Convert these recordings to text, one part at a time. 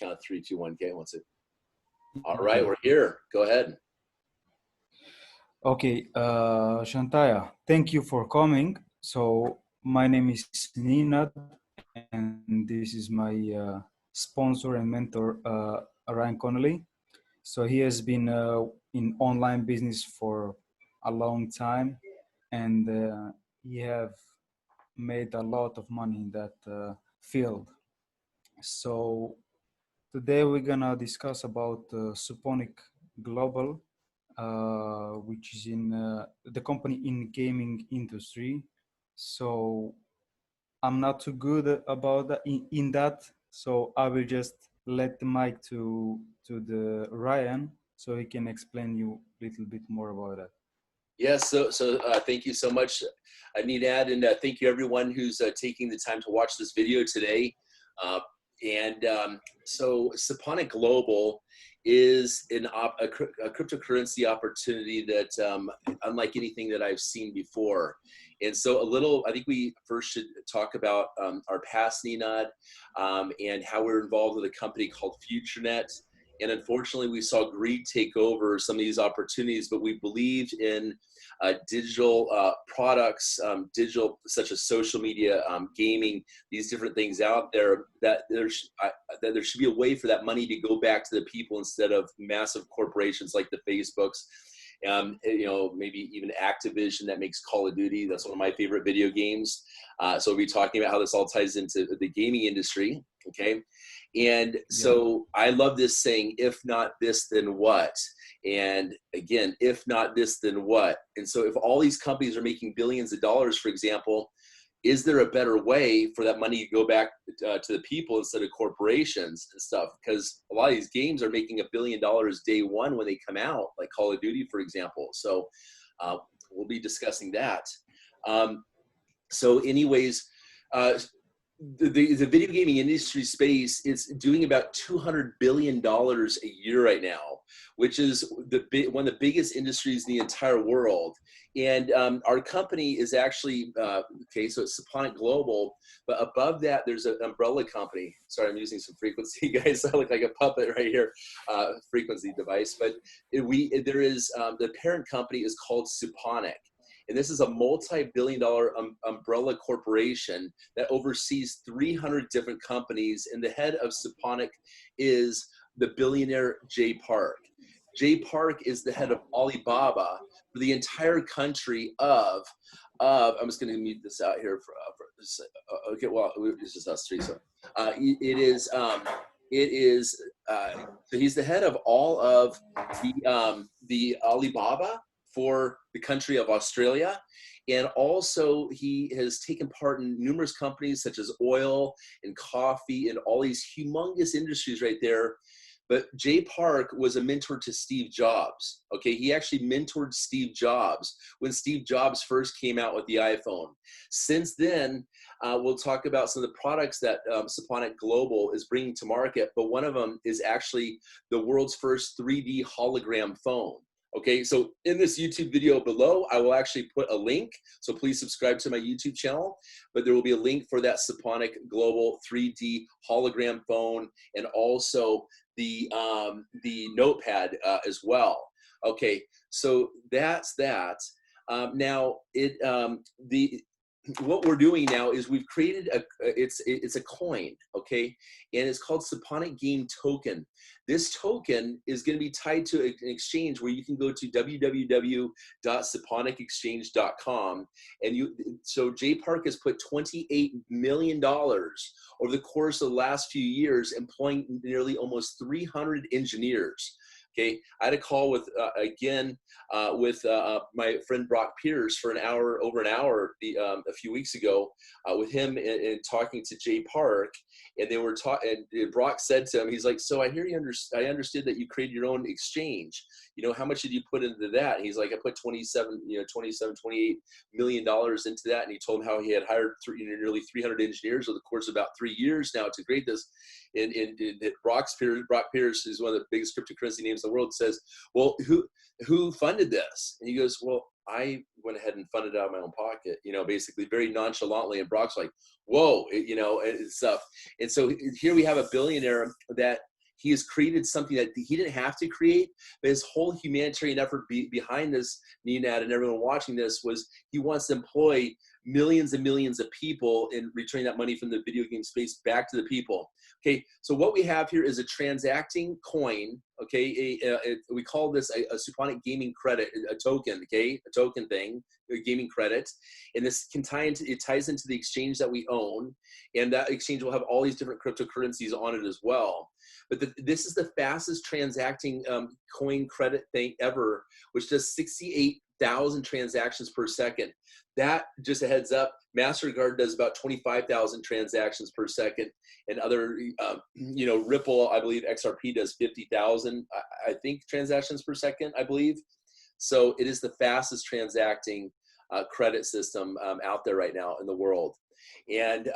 count of 3, 2, 1. Okay, one second. All right, we're here. Go ahead. Okay, Shantaya, thank you for coming. So my name is Nenad, and this is my sponsor and mentor, Ryan Conley. So he has been in online business for a long time, and he have made a lot of money in that field. So today we're gonna discuss about Suponic Global, which is in the company in gaming industry. So I'm not too good about that in that. So I will just let the mic to the Ryan so he can explain you a little bit more about that. Yes, so thank you so much, Nenad, and thank you everyone who's taking the time to watch this video today. So Suponic Global is a cryptocurrency opportunity that unlike anything that I've seen before. And so I think we first should talk about our past, Nenad, and how we're involved with a company called FutureNet. And unfortunately, we saw greed take over some of these opportunities, but we believed in digital products, digital such as social media, gaming, these different things out there, that there should be a way for that money to go back to the people instead of massive corporations like the Facebooks. Maybe even Activision that makes Call of Duty. That's one of my favorite video games. So we'll be talking about how this all ties into the gaming industry. Okay. And so I love this saying, if not this, then what? And again, if not this, then what? And so if all these companies are making billions of dollars, for example, is there a better way for that money to go back to the people instead of corporations and stuff? Because a lot of these games are making $1 billion day one when they come out, like Call of Duty, for example. So we'll be discussing that. So anyways, the video gaming industry space is doing about $200 billion a year right now, which is one of the biggest industries in the entire world. And our company is actually, okay, so it's Suponic Global, but above that, there's an umbrella company. Sorry, I'm using some frequency, guys. I look like a puppet right here, frequency device. But there is, the parent company is called Suponic. And this is a multi-billion-dollar umbrella corporation that oversees 300 different companies. And the head of Suponic is the billionaire Jay Park. Jay Park is the head of Alibaba for the entire country of I'm just going to mute this out here for okay, well, it's just us three. So so he's the head of all of the Alibaba for the country of Australia. And also he has taken part in numerous companies such as oil and coffee and all these humongous industries right there. But Jay Park was a mentor to Steve Jobs. Okay, he actually mentored Steve Jobs when Steve Jobs first came out with the iPhone. Since then, we'll talk about some of the products that Suponic Global is bringing to market, but one of them is actually the world's first 3D hologram phone. Okay, so in this YouTube video below, I will actually put a link. So please subscribe to my YouTube channel, but there will be a link for that Suponic Global 3D hologram phone and also the notepad as well. Okay, so that's that. Now what we're doing now is we've created it's a coin, okay, and it's called Suponic Game Token. This token is going to be tied to an exchange where you can go to www.suponicexchange.com, and so Jay Park has put $28 million over the course of the last few years, employing nearly almost 300 engineers. Okay, I had a call with my friend Brock Pierce for over an hour a few weeks ago with him and talking to Jay Park, and they were talking. And Brock said to him, he's like, "So I hear I understood that you created your own exchange. You know, how much did you put into that?" And he's like, "I put 28 million dollars into that." And he told him how he had hired nearly 300 engineers over the course of about 3 years now to create this. And Brock Pierce is one of the biggest cryptocurrency names in the world, says, "Well, who funded this?" And he goes, "Well, I went ahead and funded it out of my own pocket," basically very nonchalantly. And Brock's like, "Whoa," and stuff. And so here we have a billionaire that he has created something that he didn't have to create, but his whole humanitarian effort behind this, Nenad and everyone watching this, was he wants to employ millions and millions of people in returning that money from the video game space back to the people. Okay, so what we have here is a transacting coin. Okay, we call this a Suponic gaming credit, a token. Okay, a token thing, a gaming credit, and this can it ties into the exchange that we own, and that exchange will have all these different cryptocurrencies on it as well. But this is the fastest transacting coin credit thing ever, which does 68,000 transactions per second. That, just a heads up, MasterCard does about 25,000 transactions per second, and other, you know, Ripple, I believe XRP does 50,000, I think, transactions per second, I believe. So it is the fastest transacting credit system out there right now in the world. And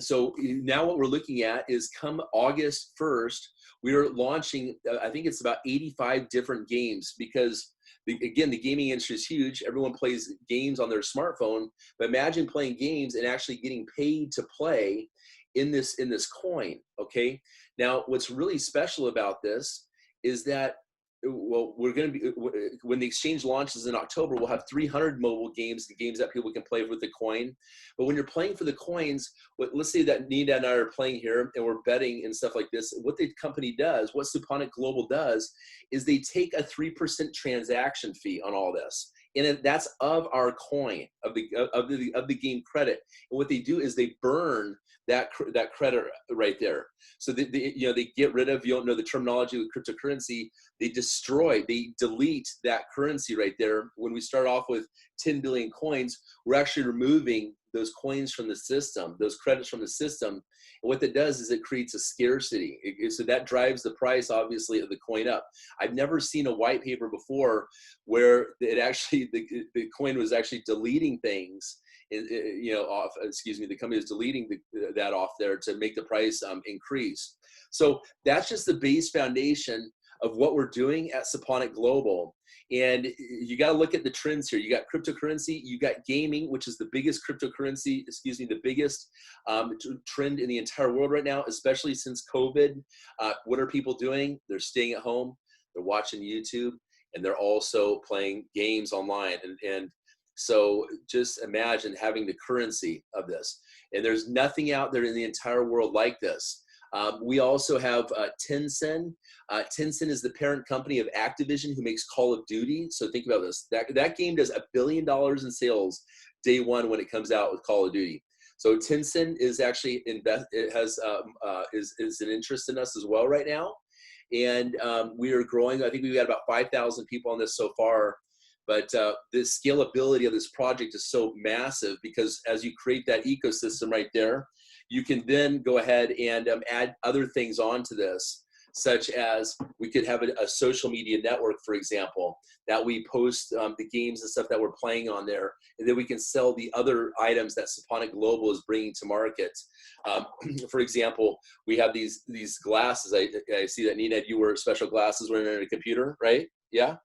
so now what we're looking at is come August 1st, we are launching, I think it's about 85 different games, because again, the gaming industry is huge. Everyone plays games on their smartphone, but imagine playing games and actually getting paid to play in this coin. Okay. Now, what's really special about this is that, well, we're going to be, when the exchange launches in October, we'll have 300 mobile games, the games that people can play with the coin. But when you're playing for the coins, let's say that Nenad and I are playing here and we're betting and stuff like this. What the company does, what Suponic Global does, is they take a 3% transaction fee on all this. And that's of our coin, of the game credit. And what they do is they burn that credit right there. So you know, they get rid of, you don't know the terminology with cryptocurrency, they destroy, they delete that currency right there. When we start off with 10 billion coins, we're actually removing those coins from the system, those credits from the system. And what that does is it creates a scarcity. So that drives the price, obviously, of the coin up. I've never seen a white paper before where it actually, the coin was actually deleting things, you know, off, excuse me, the company is deleting that off there to make the price increase. So that's just the base foundation of what we're doing at Suponic Global. And you got to look at the trends here. You got cryptocurrency, you got gaming, which is the biggest cryptocurrency, excuse me, the biggest trend in the entire world right now, especially since COVID. What are people doing? They're staying at home, they're watching YouTube, and they're also playing games online. And so just imagine having the currency of this. And there's nothing out there in the entire world like this. We also have Tencent. Tencent is the parent company of Activision, who makes Call of Duty. So think about this. That game does $1 billion in sales day one when it comes out with Call of Duty. So Tencent is actually is an interest in us as well right now. And we are growing. I think we've got about 5,000 people on this so far. But the scalability of this project is so massive, because as you create that ecosystem right there, you can then go ahead and add other things onto this, such as we could have a social media network, for example, that we post the games and stuff that we're playing on there, and then we can sell the other items that Suponic Global is bringing to market. For example, we have these glasses. I see that, Nenad, you wear special glasses when you're in a computer, right? Yeah?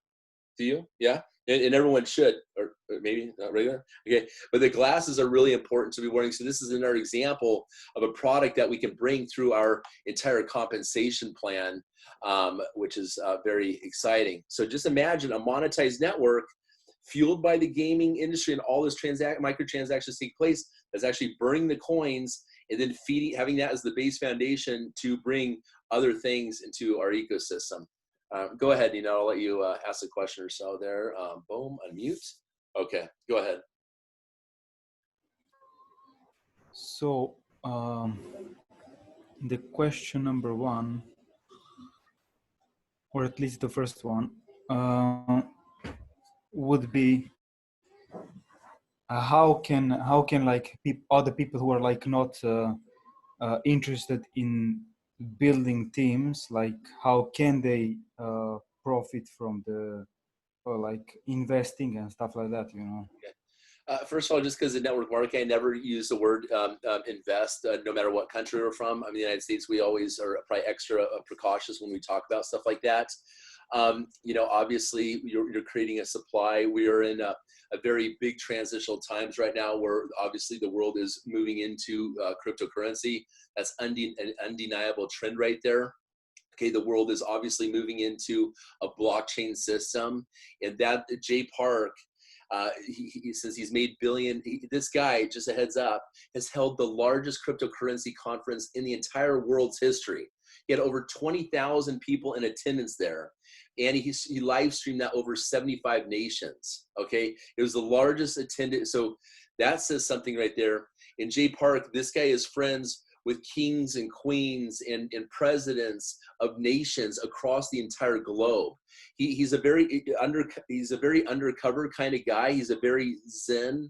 Do you? Yeah? And everyone should, or maybe not regular. Okay, but the glasses are really important to be wearing. So this is another example of a product that we can bring through our entire compensation plan, which is very exciting. So just imagine a monetized network fueled by the gaming industry, and all those microtransactions take place, that's actually burning the coins and then having that as the base foundation to bring other things into our ecosystem. Go ahead, Nenad, I'll let you ask a question or so there. Boom, unmute. Okay, go ahead. So the question number one, or at least the first one, would be how can like other people who are like not interested in building teams, like how can they profit from the like investing and stuff like that, you know? Okay. First of all, just because of network marketing, I never use the word invest, no matter what country we're from. I mean, the United States, we always are probably extra precautious when we talk about stuff like that. You know, obviously, you're creating a supply. We are in a very big transitional times right now, where obviously the world is moving into cryptocurrency. That's an undeniable trend right there. Okay, the world is obviously moving into a blockchain system, and that Jay Park, since he's made this guy, just a heads up, has held the largest cryptocurrency conference in the entire world's history. He had over 20,000 people in attendance there, and he live streamed that over 75 nations. Okay, it was the largest attended. So that says something right there. In Jay Park, this guy is friends with kings and queens and presidents of nations across the entire globe. He's a very undercover kind of guy. He's a very zen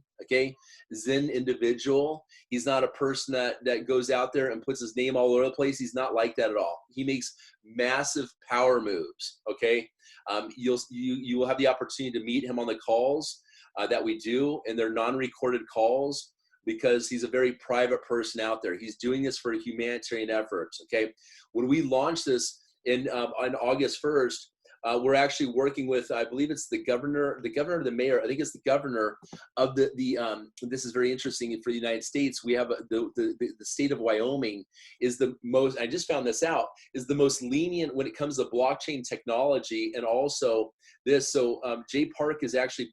individual. He's not a person that goes out there and puts his name all over the place. He's not like that at all. He makes massive power moves. Okay, you will have the opportunity to meet him on the calls that we do, and they're non-recorded calls, because he's a very private person out there. He's doing this for humanitarian efforts, okay? When we launch this on August 1st, we're actually working with, I believe it's the governor or the mayor, I think it's the governor of this is very interesting for the United States. We have the state of Wyoming is the most, I just found this out, is the most lenient when it comes to blockchain technology and also this. So Jay Park is actually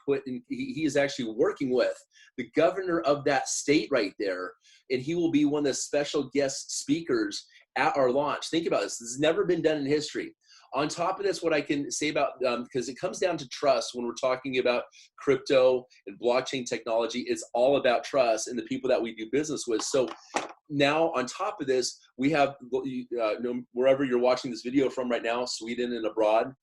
he is actually working with the governor of that state right there, and he will be one of the special guest speakers at our launch. Think about this. This has never been done in history. On top of this, what I can say about, because it comes down to trust when we're talking about crypto and blockchain technology, it's all about trust and the people that we do business with. So now on top of this, we have, wherever you're watching this video from right now, Sweden and abroad,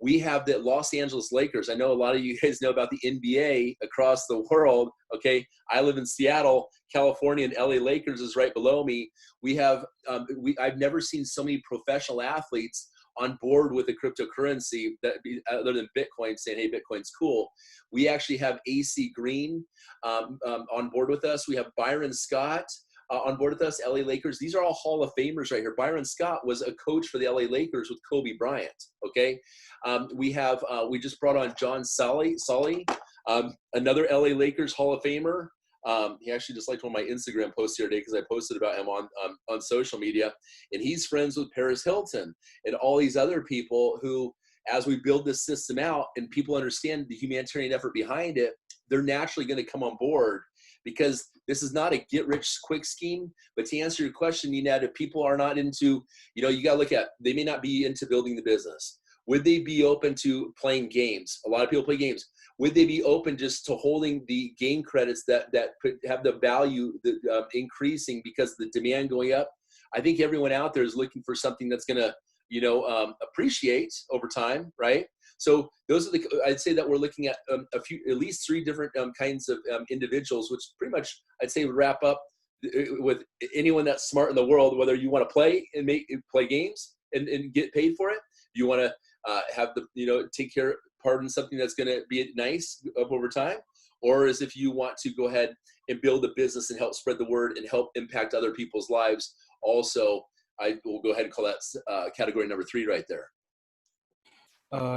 we have the Los Angeles Lakers. I know a lot of you guys know about the NBA across the world. Okay, I live in Seattle, California, and LA Lakers is right below me. We have, I've never seen so many professional athletes on board with a cryptocurrency other than Bitcoin, saying, hey, Bitcoin's cool. We actually have AC Green on board with us. We have Byron Scott on board with us, LA Lakers. These are all Hall of Famers right here. Byron Scott was a coach for the LA Lakers with Kobe Bryant, okay? We just brought on John Solly, another LA Lakers Hall of Famer. He actually just liked one of my Instagram posts the other day because I posted about him on social media, and he's friends with Paris Hilton and all these other people who, as we build this system out and people understand the humanitarian effort behind it, they're naturally going to come on board, because this is not a get-rich-quick scheme. But to answer your question, Nenad, if people are not into, you got to look at, they may not be into building the business. Would they be open to playing games? A lot of people play games. Would they be open just to holding the game credits that could have the value increasing because of the demand going up? I think everyone out there is looking for something that's going to, appreciate over time, right? So those are I'd say that we're looking at at least three different kinds of individuals, which pretty much I'd say would wrap up with anyone that's smart in the world, whether you want to play and play games and get paid for it. You want to have take part in something that's going to be nice up over time, or as if you want to go ahead and build a business and help spread the word and help impact other people's lives. Also, I will go ahead and call that category number 3 right there.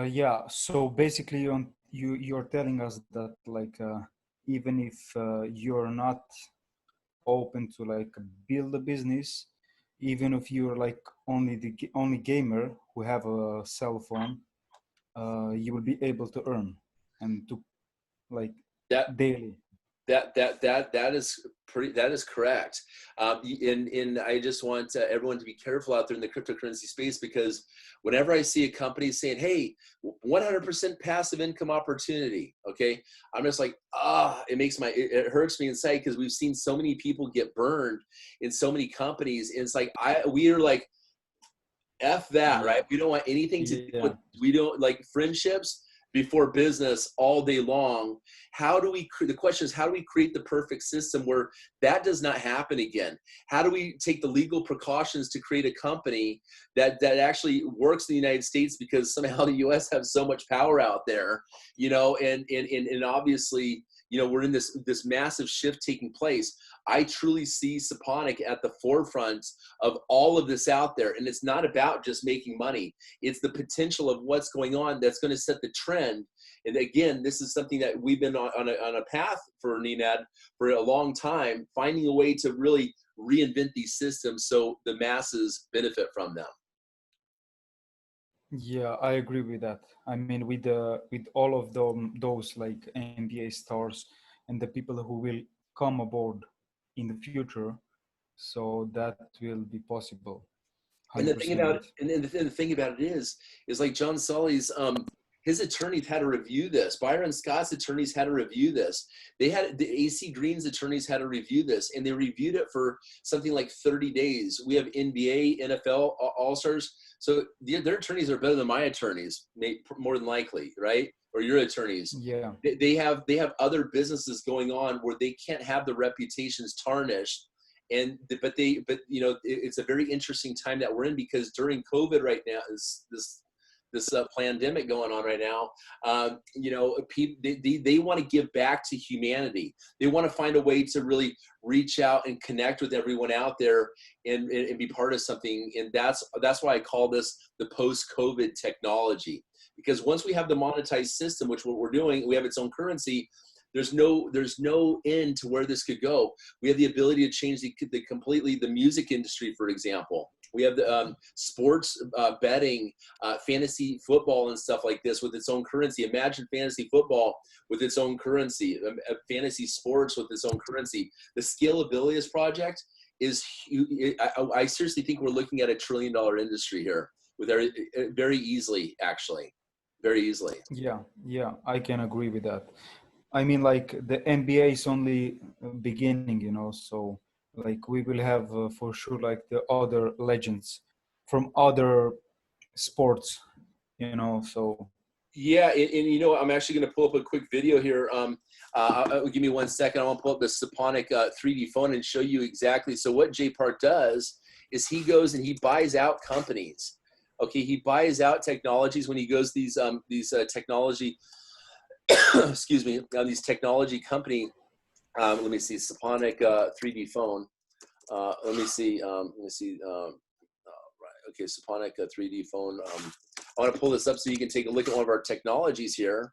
Yeah. So basically, you're telling us that even if you're not open to build a business, even if you're only the only gamer who have a cell phone, you will be able to earn and to that daily. That is correct. And I just want everyone to be careful out there in the cryptocurrency space, because whenever I see a company saying, hey, 100% passive income opportunity, okay, I'm just like, it hurts me inside, because we've seen so many people get burned in so many companies. And it's like, we are like, F that, Yeah. right? We don't want anything to do with, Yeah. we don't like friendships before business all day long. The question is, how do we create the perfect system where that does not happen again? How do we take the legal precautions to create a company that actually works in the United States, because somehow the US have so much power out there, and obviously, we're in this massive shift taking place. I truly see Suponic at the forefront of all of this out there. And it's not about just making money. It's the potential of what's going on that's going to set the trend. And again, this is something that we've been on a path for, Nenad, for a long time, finding a way to really reinvent these systems so the masses benefit from them. Yeah, I agree with that. I mean, with all of those like NBA stars and the people who will come aboard in the future, so that will be possible, And the thing about 100%. the thing about it is like John Sully's his attorneys had to review this. Byron Scott's attorneys had to review this. They had the AC Green's attorneys had to review this, and they reviewed it for something like 30 days. We have NBA, NFL, All Stars, so their attorneys are better than my attorneys, more than likely, right? Or your attorneys. Yeah, They have other businesses going on where they can't have the reputations tarnished, but you know, it's a very interesting time that we're in, because during COVID right now, this pandemic going on right now, you know, people they want to give back to humanity. They want to find a way to really reach out and connect with everyone out there, and be part of something. And that's why I call this the post-COVID technology, because once we have the monetized system, which what we're doing, we have its own currency. There's no end to where this could go. We have the ability to change completely the music industry, for example. We have the sports betting, fantasy football and stuff like this with its own currency. Imagine fantasy football with its own currency, fantasy sports with its own currency. The scalability of this project is, I seriously think we're looking at $1 trillion industry here, with very easily, actually, very easily. yeah, I can agree with that. I mean, like the NBA is only beginning, you know, so like we will have for sure like the other legends from other sports, you know, so Yeah, and you know, I'm actually going to pull up a quick video here. Give me 1 second. I want to pull up the Suponic 3D phone and show you exactly. So what J Park does is he goes and he buys out companies. Okay, he buys out technologies when he goes these technology, excuse me, these technology company. Let me see, Suponic 3D phone. Let me see. Right. Okay, Suponic 3D phone. I want to pull this up so you can take a look at one of our technologies here.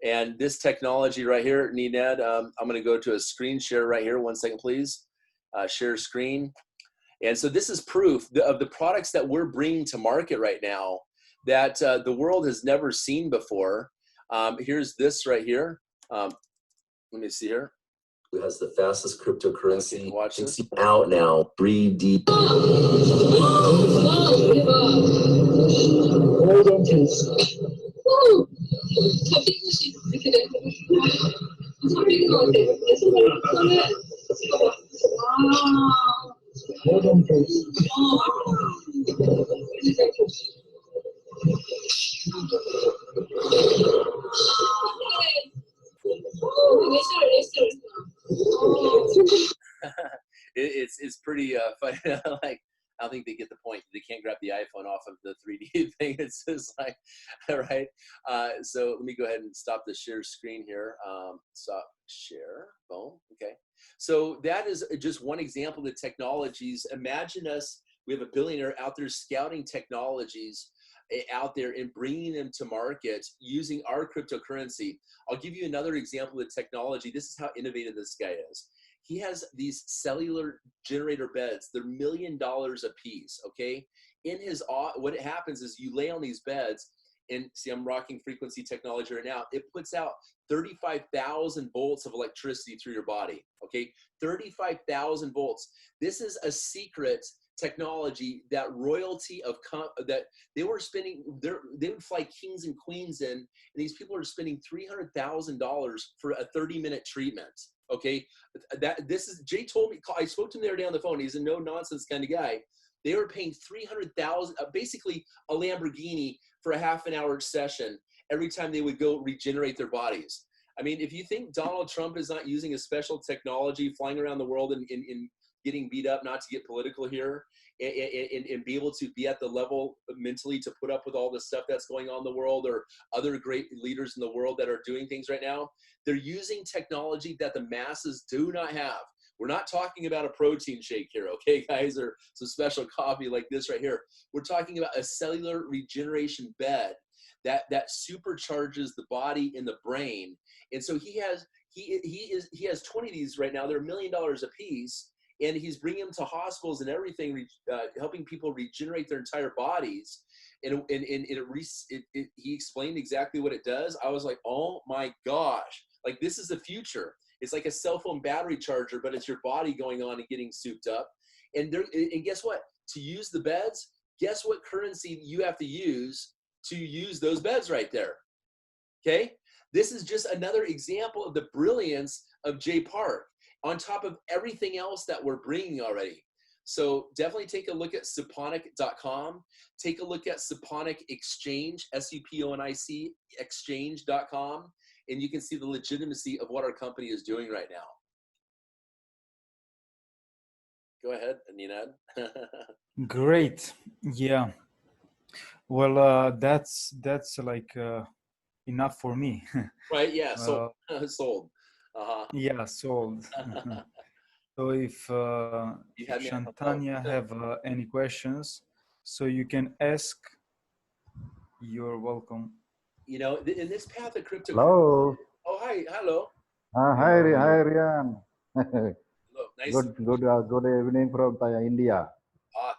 And this technology right here, Nenad, I'm going to go to a screen share right here. 1 second, please. Share screen. And so this is proof of the products that we're bringing to market right now that the world has never seen before. Here's this right here. Let me see here. Who has the fastest cryptocurrency? Watch this. Out now. Breathe deep. It's pretty funny. Like, I don't think they get the point. They can't grab the iPhone off of the 3D thing. It's just like, all right. So let me go ahead and stop the share screen here. Stop share. Boom. Okay. So that is just one example of the technologies. Imagine us. We have a billionaire out there scouting technologies out there and bringing them to market using our cryptocurrency. I'll give you another example of the technology. This is how innovative this guy is. He has these cellular generator beds. They're $1 million a piece, okay? In his, what happens is you lay on these beds, and see, I'm rocking frequency technology right now. It puts out 35,000 volts of electricity through your body, okay? 35,000 volts. This is a secret technology that royalty of that they were spending. They would fly kings and queens in, and these people are spending $300,000 for a 30-minute treatment. Okay, this is Jay told me. I spoke to him the other day on the phone. He's a no nonsense kind of guy. They were paying $300,000, basically a Lamborghini, for a half an hour session every time they would go regenerate their bodies. I mean, if you think Donald Trump is not using a special technology, flying around the world and getting beat up, not to get political here, and be able to be at the level mentally to put up with all the stuff that's going on in the world, or other great leaders in the world that are doing things right now, they're using technology that the masses do not have. We're not talking about a protein shake here, okay, guys, or some special coffee like this right here. We're talking about a cellular regeneration bed that supercharges the body and the brain. And so he has 20 of these right now. They're $1 million a piece. and he's bringing them to hospitals and everything, helping people regenerate their entire bodies. And he explained exactly what it does. I was like, oh my gosh, like this is the future. It's like a cell phone battery charger, but it's your body going on and getting souped up. And guess what? To use the beds, guess what currency you have to use those beds right there? Okay? This is just another example of the brilliance of Jay Park on top of everything else that we're bringing already. So definitely take a look at suponic.com. Take a look at Suponic Exchange, SUPONIC exchange.com, and you can see the legitimacy of what our company is doing right now. Go ahead, Nenad. Great. Yeah. Well, that's like enough for me. Right? Yeah. Sold. Sold. Yeah, sold. So if Shantanya have any questions, so you can ask. You're welcome. You know, in this path of crypto. Hello. Oh, hi. Hello. Hi, Ryan. Hello. Nice. Good evening from India.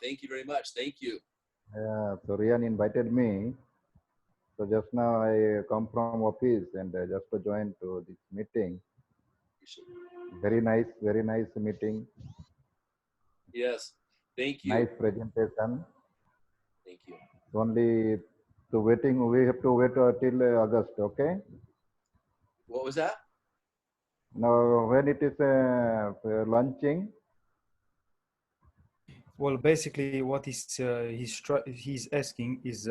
Thank you very much. Thank you. Yeah, so Ryan invited me. So just now I come from office and just to join to this meeting. Very nice meeting. Yes. Thank you. Nice presentation. Thank you. Only to waiting, we have to wait till August, okay? What was that? Now, when it is launching? Well, basically, what he's asking is,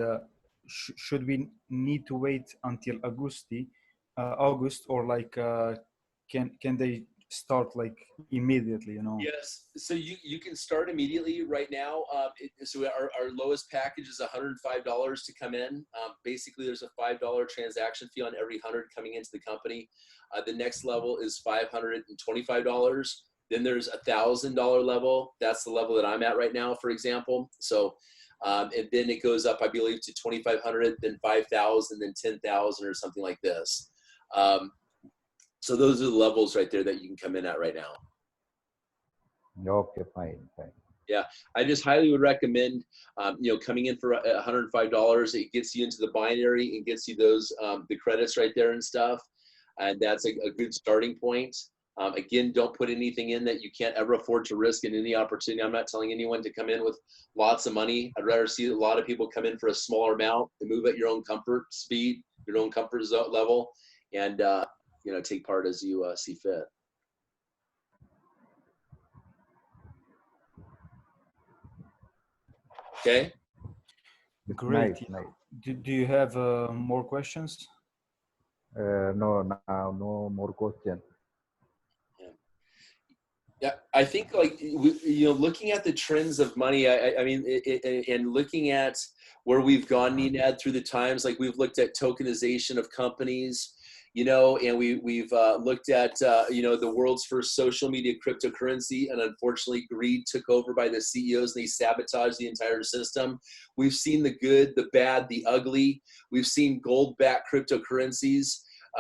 should we need to wait until August, or like can they start like immediately? You know. Yes. So you can start immediately right now. So our lowest package is $105 to come in. Basically, there's a $5 transaction fee on every 100 coming into the company. The next level is $525. Then there's $1,000 level. That's the level that I'm at right now, for example. So, and then it goes up, I believe, to 2,500, then 5,000, then 10,000, or something like this. So those are the levels right there that you can come in at right now. Okay, fine. Yeah, I just highly would recommend, coming in for $105. It gets you into the binary and gets you those the credits right there and stuff, and that's a good starting point. Again, don't put anything in that you can't ever afford to risk in any opportunity. I'm not telling anyone to come in with lots of money. I'd rather see a lot of people come in for a smaller amount and move at your own comfort speed, your own comfort zone level, and take part as you see fit. Okay. Great. Nice. Do you have more questions? No, now no more questions. Yeah, I think looking at the trends of money, I mean, and looking at where we've gone, Nenad, through the times, like we've looked at tokenization of companies, and we've looked at, the world's first social media cryptocurrency, and unfortunately greed took over by the CEOs and they sabotaged the entire system. We've seen the good, the bad, the ugly. We've seen gold-backed cryptocurrencies.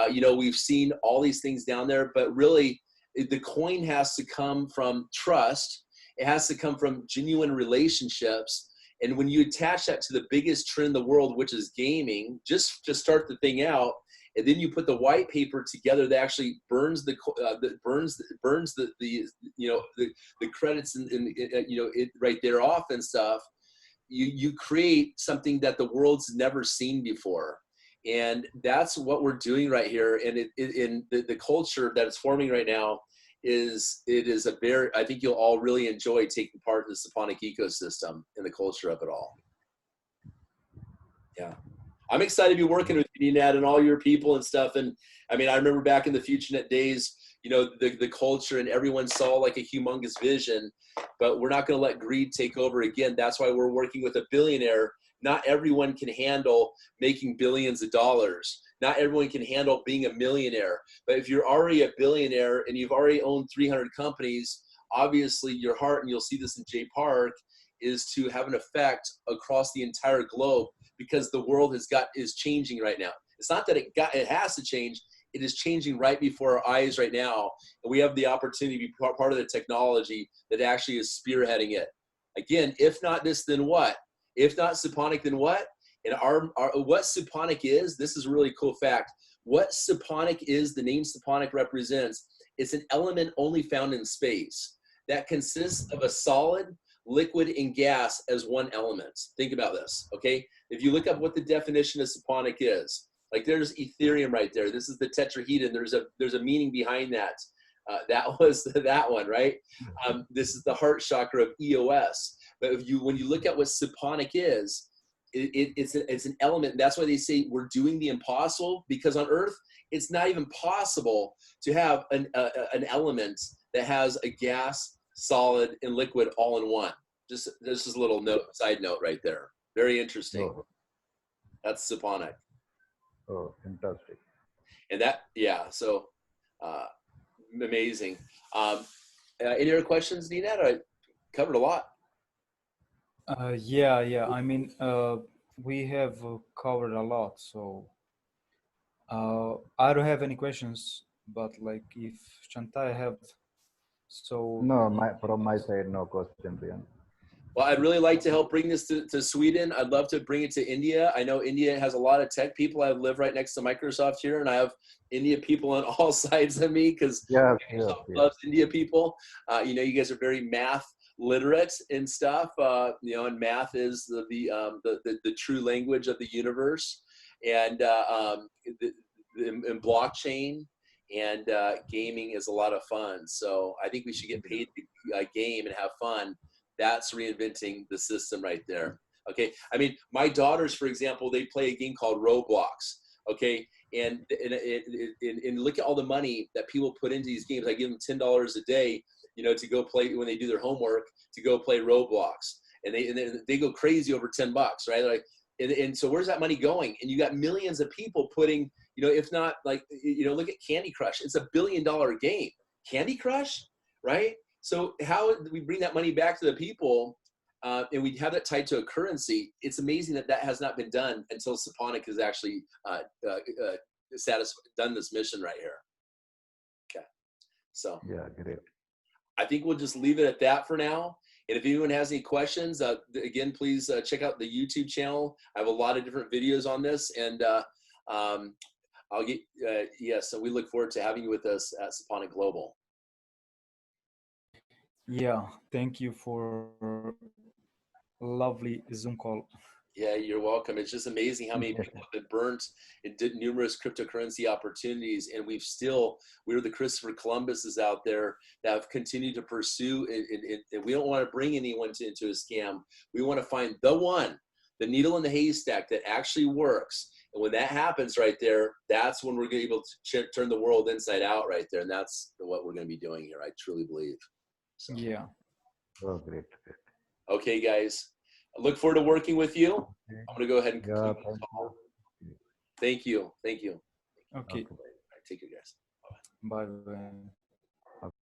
We've seen all these things down there, but really, the coin has to come from trust. It has to come from genuine relationships. And when you attach that to the biggest trend in the world, which is gaming, just to start the thing out, and then you put the white paper together that actually burns the credits and it right there off and stuff. You create something that the world's never seen before. And that's what we're doing right here. And in the culture that is forming right now I think you'll all really enjoy taking part in the Suponic ecosystem and the culture of it all. Yeah. I'm excited to be working with you, Nenad, and all your people and stuff. And I mean, I remember back in the FutureNet days, the culture and everyone saw like a humongous vision, but we're not going to let greed take over again. That's why we're working with a billionaire. Not everyone can handle making billions of dollars. Not everyone can handle being a millionaire. But if you're already a billionaire and you've already owned 300 companies, obviously your heart, and you'll see this in Jay Park, is to have an effect across the entire globe, because the world is changing right now. It's not that it has to change. it is changing right before our eyes right now. And we have the opportunity to be part of the technology that actually is spearheading it. Again, if not this, then what? If not Suponic, then what? And what Suponic is, this is a really cool fact. What Suponic is, the name Suponic represents, it's an element only found in space that consists of a solid, liquid, and gas as one element. Think about this, okay? If you look up what the definition of Suponic is, like there's Ethereum right there. This is the tetrahedron. There's a meaning behind that. That was that one, right? This is the heart chakra of EOS. But when you look at what Suponic is, it's an element. That's why they say we're doing the impossible, because on Earth it's not even possible to have an element that has a gas, solid, and liquid all in one. Just this is a little side note right there. Very interesting. Oh. That's Suponic. Oh, fantastic. And that, yeah. So amazing. Any other questions, Nenad? I covered a lot. Yeah. I mean, we have covered a lot, so I don't have any questions. But like, if Chantai have, so No, from my side, no question, Rian. Well, I'd really like to help bring this to Sweden. I'd love to bring it to India. I know India has a lot of tech people. I live right next to Microsoft here, and I have India people on all sides of me because Microsoft loves India people. You know, you guys are very math literate and stuff. You know, and math is the true language of the universe, and blockchain and gaming is a lot of fun. So I think we should get paid to game and have fun. That's reinventing the system right there. Okay. I mean, my daughters, for example, they play a game called Roblox. Okay. And look at all the money that people put into these games. I give them $10 a day, you know, to go play when they do their homework, to go play Roblox. And they go crazy over $10, right? Like, and so where's that money going? And you got millions of people putting, you know, if not like, you know, look at Candy Crush. It's $1 billion game. Candy Crush, right? So how do we bring that money back to the people, and we have that tied to a currency? It's amazing that has not been done until Suponic has actually done this mission right here. Okay, so yeah, great. I think we'll just leave it at that for now. And if anyone has any questions, again, please check out the YouTube channel. I have a lot of different videos on this, and I'll get yes. So we look forward to having you with us at Suponic Global. Yeah, thank you for a lovely Zoom call. Yeah, you're welcome. It's just amazing how many people have been burnt and did numerous cryptocurrency opportunities, and we're the Christopher Columbuses out there that have continued to pursue, and we don't want to bring anyone into a scam. We want to find the needle in the haystack that actually works. And when that happens right there, that's when we're going to be able to turn the world inside out right there. And that's what we're going to be doing here. I truly believe. So. Yeah. Oh, great. Okay, guys. I look forward to working with you. I'm going to go ahead and conclude this call. Thank you. Okay. All right, take care, guys. Bye.